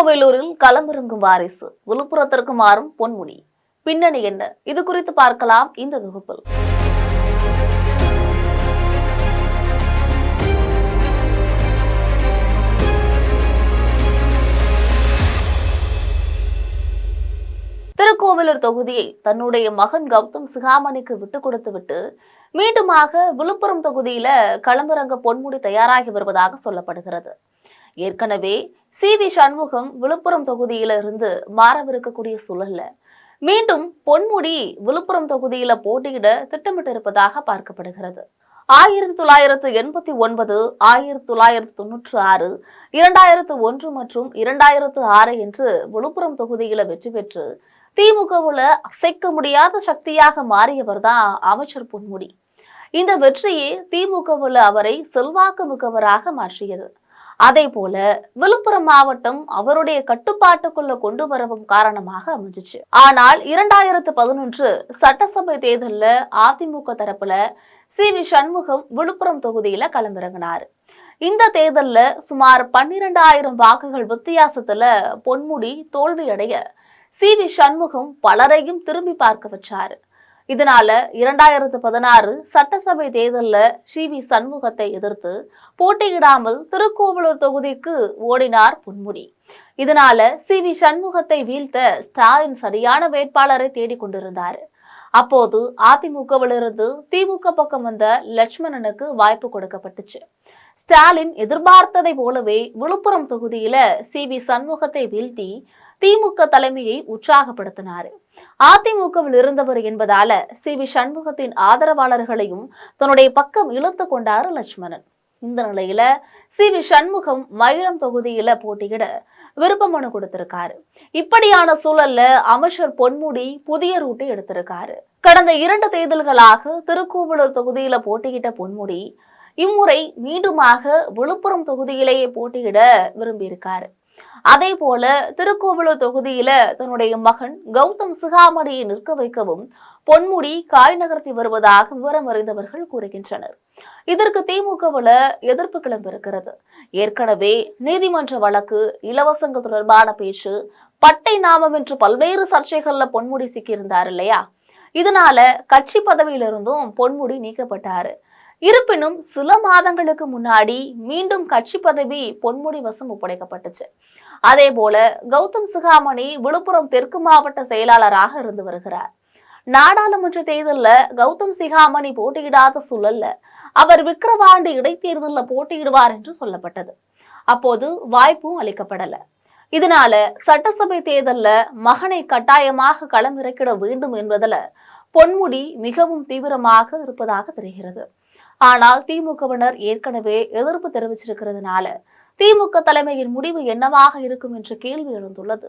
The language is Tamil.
திருக்கோவிலூரில் களமிறங்கும் வாரிசு, விழுப்புரத்திற்கு மாறும் பொன்முடி. பின்னணி என்ன? இது குறித்து பார்க்கலாம் இந்த தொகுப்பில். திருக்கோவிலூர் தொகுதியை தன்னுடைய மகன் கௌதம் சிகாமணிக்கு விட்டுக் கொடுத்துவிட்டு மீண்டுமாக விழுப்புரம் தொகுதியில களமிறங்க பொன்முடி தயாராகி வருவதாக சொல்லப்படுகிறது. ஏற்கனவே சி.வி. சண்முகம் விழுப்புரம் தொகுதியிலிருந்து மாறவிருக்கக்கூடிய சூழல்ல மீண்டும் பொன்முடி விழுப்புரம் தொகுதியில போட்டியிட திட்டமிட்டிருப்பதாக பார்க்கப்படுகிறது. 1989, 1996, 2001 மற்றும் 2006 என்று விழுப்புரம் தொகுதியில வெற்றி பெற்று திமுகவுல அசைக்க முடியாத சக்தியாக மாறியவர் தான் அமைச்சர் பொன்முடி. இந்த வெற்றியே திமுகவுல அவரை செல்வாக்கு மிக்கவராக மாற்றியது. அதே போல விழுப்புரம் மாவட்டம் அவருடைய கட்டுப்பாட்டுக்குள்ள கொண்டு வரவும் காரணமாக அமைஞ்சிச்சு. ஆனால் 2011 சட்டசபை தேர்தல்ல அதிமுக தரப்புல சி.வி. சண்முகம் விழுப்புரம் தொகுதியில களமிறங்கினார். இந்த தேர்தல்ல சுமார் 12,000 வாக்குகள் வித்தியாசத்துல பொன்முடி தோல்வியடைய சி.வி. சண்முகம் பலரையும் திரும்பி பார்க்க வச்சாரு. இதனால 2016 சட்டசபை தேர்தல்ல சி.வி. சண்முகத்தை எதிர்த்து போட்டியிடாமல் திருக்கோவிலூர் தொகுதிக்கு ஓடினார் பொன்முடி. இதனால சி.வி. சண்முகத்தை வீழ்த்த ஸ்டாலின் சரியான வேட்பாளரை தேடிக் கொண்டிருந்தார். அப்போது அதிமுகவிலிருந்து திமுக பக்கம் வந்த லட்சுமணனுக்கு வாய்ப்பு கொடுக்கப்பட்டுச்சு. ஸ்டாலின் எதிர்பார்த்ததை போலவே விழுப்புரம் தொகுதியில சி.வி. சண்முகத்தை வீழ்த்தி திமுக தலைமையை உற்சாகப்படுத்தினார். அதிமுகவில் இருந்தவர் என்பதால சி.வி. சண்முகத்தின் ஆதரவாளர்களையும் தன்னுடைய பக்கம் இழுத்து கொண்டார் லட்சுமணன். இந்த நிலையில சி.வி. சண்முகம் மயிலம் தொகுதியில போட்டியிட விருப்ப மனு கொடுத்திருக்காரு. இப்படியான சூழல்ல அமைச்சர் பொன்முடி புதிய ரூட்டை எடுத்திருக்காரு. கடந்த 2 தேர்தல்களாக திருக்கோவிலூர் தொகுதியில போட்டியிட்ட பொன்முடி இம்முறை மீண்டுமாக விழுப்புரம் தொகுதியிலேயே போட்டியிட விரும்பியிருக்காரு. அதே போல திருக்கோவிலூர் தொகுதியில தன்னுடைய மகன் கௌதம் சிகாமணியை நிற்க வைக்கவும் பொன்முடி காய் நகர்த்தி வருவதாக விவரம் அறிந்தவர்கள் கூறுகின்றனர். இதற்கு திமுகவுல எதிர்ப்பு கிளம்பியிருக்கிறது. ஏற்கனவே நீதிமன்ற வழக்கு, இலவசங்கள் தொடர்பான பேச்சு, பட்டை நாமம் என்று பல்வேறு சர்ச்சைகள்ல பொன்முடி சிக்கியிருந்தார் இல்லையா? இதனால கட்சி பதவியிலிருந்தும் பொன்முடி நீக்கப்பட்டாரு. இருப்பினும் சில மாதங்களுக்கு முன்னாடி மீண்டும் கட்சி பதவி பொன்முடி வசம் ஒப்படைக்கப்பட்டுச்சு. அதே போல கௌதம் சிகாமணி விழுப்புரம் தெற்கு மாவட்ட செயலாளராக இருந்து வருகிறார். நாடாளுமன்ற தேர்தல்ல கௌதம் சிகாமணி போட்டியிடாத சூழல்ல அவர் விக்கிரவாண்டி இடைத்தேர்தல்ல போட்டியிடுவார் என்று சொல்லப்பட்டது. அப்போது வாய்ப்பும் அளிக்கப்படல. இதனால சட்டசபை தேர்தல்ல மகனை கட்டாயமாக களமிறக்கிட வேண்டும் என்பதுல பொன்முடி மிகவும் தீவிரமாக இருப்பதாக தெரிகிறது. ஆனால் திமுகவினர் ஏற்கனவே எதிர்ப்பு தெரிவிச்சிருக்கிறதுனால திமுக தலைமையின் முடிவு என்னவாக இருக்கும் என்ற கேள்வி எழுந்துள்ளது.